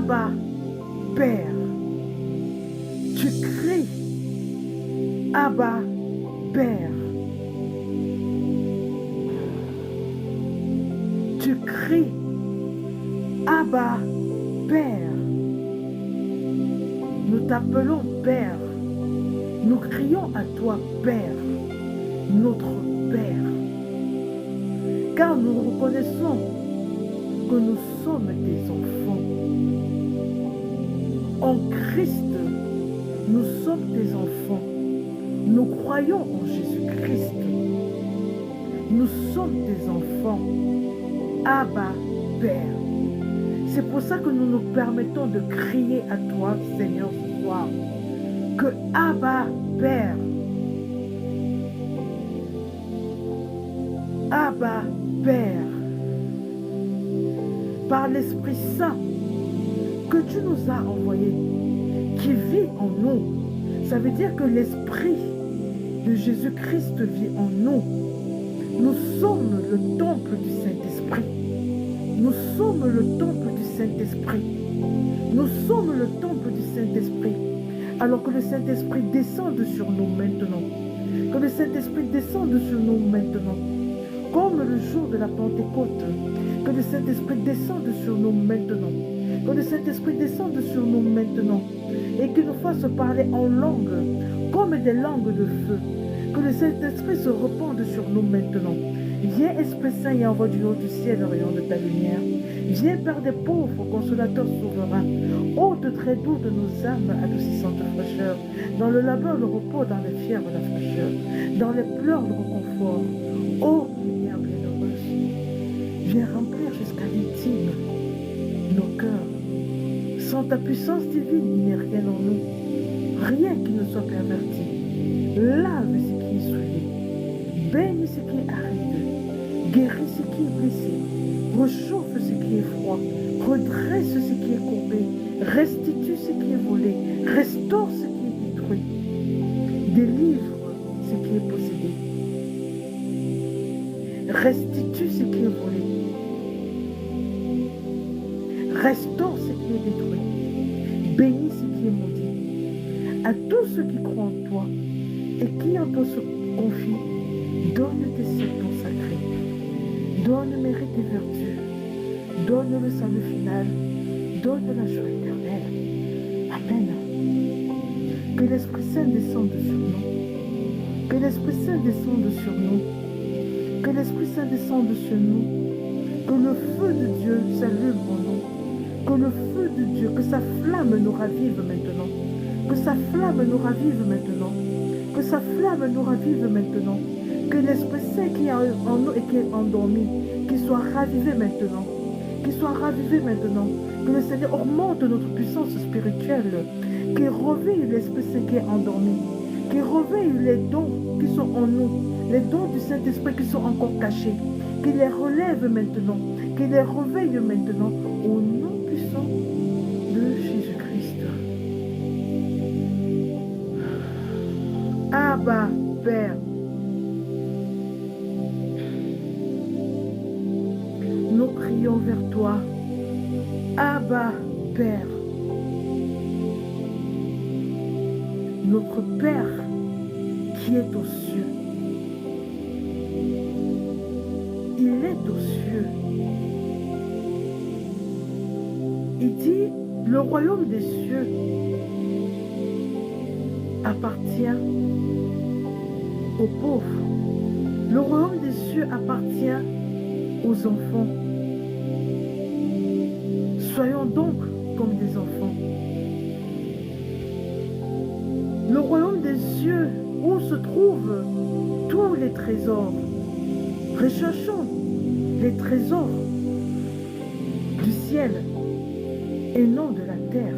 Abba, Père. Tu cries, Abba, Père. Tu cries, Abba, Père. Nous t'appelons Père. Nous crions à toi, Père, notre Père. Car nous reconnaissons que nous sommes des enfants. En Christ, nous sommes des enfants. Nous croyons en Jésus-Christ. Nous sommes des enfants. Abba, Père. C'est pour ça que nous nous permettons de crier à toi, Seigneur, ce soir. Que Abba, Père. Abba, Père. Par l'Esprit Saint que tu nous as envoyé, qui vit en nous. Ça veut dire que l'Esprit de Jésus-Christ vit en nous. Nous sommes le temple du Saint-Esprit. Nous sommes le temple du Saint-Esprit. Nous sommes le temple du Saint-Esprit. Alors que le Saint-Esprit descende sur nous maintenant. Que le Saint-Esprit descende sur nous maintenant. Comme le jour de la Pentecôte. Que le Saint-Esprit descende sur nous maintenant. Que le Saint-Esprit descende sur nous maintenant. Et qu'il nous fasse parler en langue. Comme des langues de feu. Que le Saint-Esprit se répande sur nous maintenant. Viens Esprit Saint et envoie du haut du ciel le rayon de ta lumière. Viens Père des pauvres, consolateur souverain, hôte très doux de nos âmes, adoucissante fraîcheur, dans le labeur le repos, dans les fièvres la fraîcheur, dans les pleurs le réconfort. Ô lumière bienheureuse, viens remplir jusqu'à l'intime nos cœurs. Sans ta puissance divine, il n'y a rien en nous, rien qui ne soit perverti. Lave ce qui est souillé, baigne ce qui est aride, guéris ce qui est blessé, réchauffe ce qui est froid, redresse ce qui est courbé, restitue ce qui est volé, restaure ce qui est détruit, délivre ce qui est possédé, restitue ce qui est volé, restaure ce qui est détruit, bénis ce qui est maudit. À tous ceux qui croient en toi et qui en toi se confient, donne tes dons sacrés, donne mérite et vertu, donne le salut final, donne la joie éternelle. Amen. Que l'Esprit Saint descende sur nous. Que l'Esprit Saint descende sur nous. Que l'Esprit Saint descende sur nous. Que le feu de Dieu s'allume en nous. Que le feu de Dieu, que sa flamme nous ravive maintenant. Que sa flamme nous ravive maintenant. Que sa flamme nous ravive maintenant. Que l'Esprit Saint qui est en nous et qui est endormi, qu'il soit ravivé maintenant. Qu'il soit ravivé maintenant. Que le Seigneur augmente notre puissance spirituelle. Qu'il réveille l'Esprit Saint qui est endormi. Qu'il réveille les dons qui sont en nous. Les dons du Saint-Esprit qui sont encore cachés. Qu'il les relève maintenant. Qu'il les réveille maintenant. Au nom puissant de Jésus-Christ. Abba, Père. Nous crions vers toi. Abba, Père. Notre Père qui est aux cieux. Il est aux cieux. Il dit, le royaume des cieux appartient aux pauvres. Le royaume des cieux appartient aux enfants. Soyons donc comme des enfants. Le royaume des cieux où se trouvent tous les trésors. Recherchons les trésors du ciel et non de la terre.